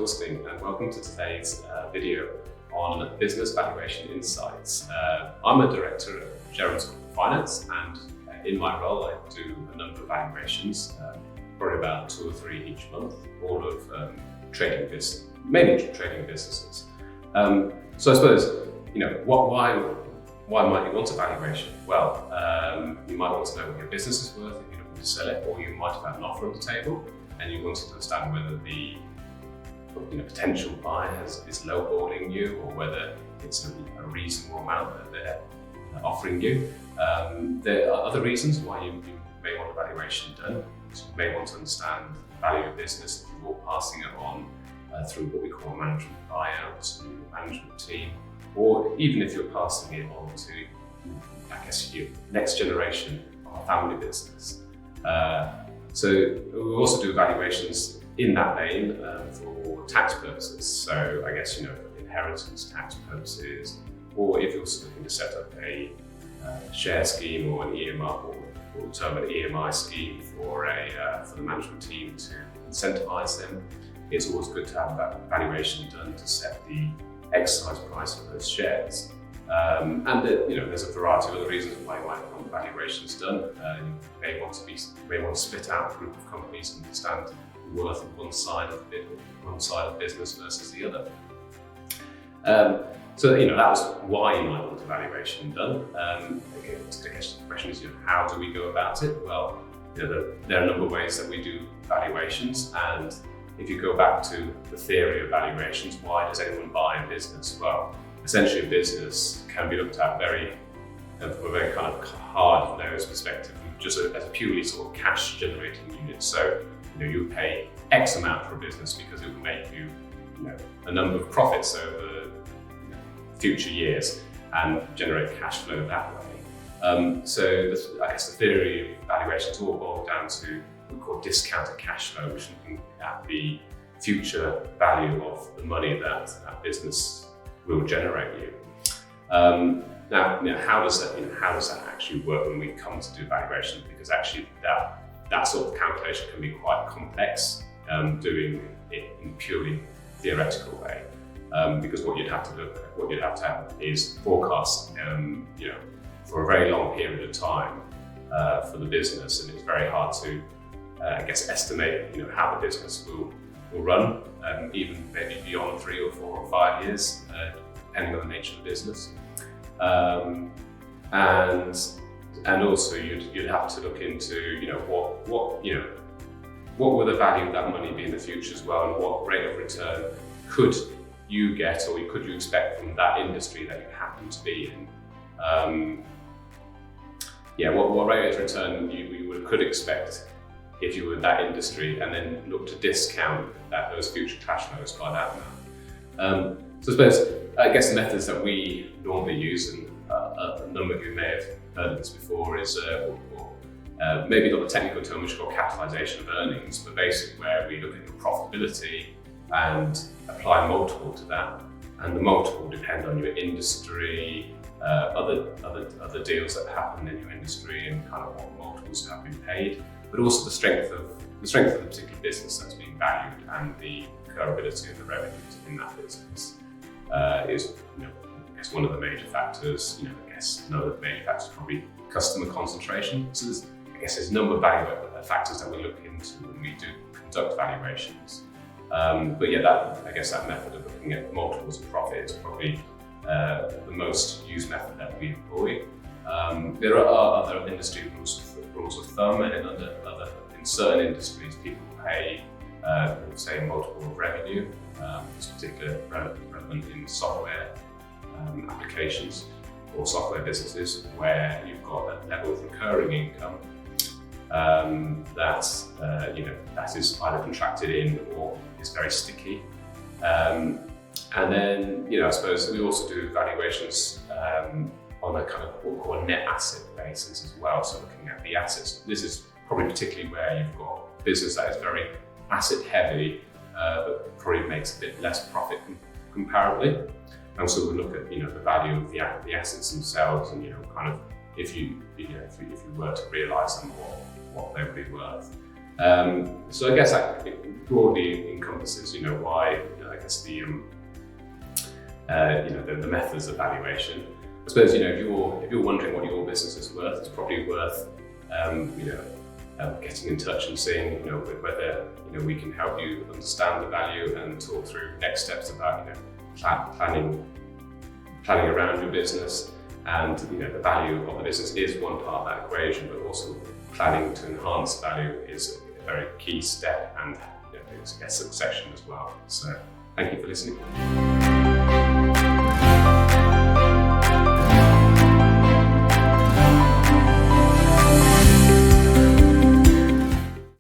listening and welcome to today's video on business valuation insights. I'm a director at Jerem's Corporate Finance, and in my role I do a number of valuations, probably about 2 or 3 each month, all of trading business, mainly trading businesses. So I suppose, why might you want a valuation? Well, you might want to know what your business is worth if you're looking to sell it, or you might have had an offer on the table and you want to understand whether the potential buyer is lowballing you or whether it's a reasonable amount that they're offering you. There are other reasons why you may want a valuation done. So you may want to understand the value of business if you're passing it on through what we call a management buyout to your management team, or even if you're passing it on to, your next generation of a family business. So we also do evaluations in that vein for tax purposes. So inheritance tax purposes, or if you're looking to set up a share scheme or an EMI, or term an EMI scheme for the management team to incentivize them, it's always good to have that valuation done to set the exercise price of those shares. There's a variety of other reasons why you might want valuations done. You may want to split out a group of companies and understand the worth of one side of business versus the other. That was why you might want a valuation done. The question is, how do we go about it? Well, there are a number of ways that we do valuations, and if you go back to the theory of valuations, why does anyone buy a business? Well, essentially a business can be looked at from a very kind of hard-nosed perspective, just as a purely sort of cash-generating unit. So, you pay X amount for a business because it will make you, a number of profits over future years and generate cash flow that way. The theory of valuations all boil down to what we call discounted cash flow, which is looking at the future value of the money that business will generate you. How does that actually work when we come to do valuation? Because actually that sort of calculation can be quite complex, doing it in a purely theoretical way. Because what you'd have to have is forecast, for a very long period of time for the business, and it's very hard to, estimate, how the business will run, even maybe beyond 3 or 4 or 5 years, depending on the nature of the business. And also you'd have to look into, what will the value of that money be in the future as well, and what rate of return could you get, or could you expect from that industry that you happen to be in? What rate of return you could expect if you were in that industry, and then look to discount those future cash flows by that amount. I guess the methods that we normally use, and a number of you may have heard of this before, is maybe not the technical term, which is called capitalization of earnings, but basically where we look at your profitability and apply a multiple to that. And the multiple will depend on your industry, other deals that happen in your industry, and kind of what multiples have been paid, but also the strength of the particular business that's being valued, and the recurability of the revenues in that business is, one of the major factors. Another major factor is probably customer concentration. So there's a number of value factors that we look into when we do conduct valuations. That method of looking at multiples of profit is probably the most used method that we employ. There are other industry rules of thumb, and in certain industries, people pay, say, a multiple of revenue. It's particularly relevant in software applications or software businesses where you've got a level of recurring income that is either contracted in or is very sticky. And then, I suppose we also do valuations on a kind of what we call a net asset basis as well. So looking at the assets. This is probably particularly where you've got business that is very asset heavy, but probably makes a bit less profit comparably. And so we look at, the value of the assets themselves, and, if you were to realise them, what they would be worth. So I guess it broadly encompasses, why, I guess the methods of valuation. I suppose, if you're wondering what your business is worth, it's probably worth, getting in touch and seeing, whether, we can help you understand the value and talk through next steps about, planning around your business. And, the value of the business is one part of that equation, but also planning to enhance value is a very key step, and it's a succession as well. So thank you for listening.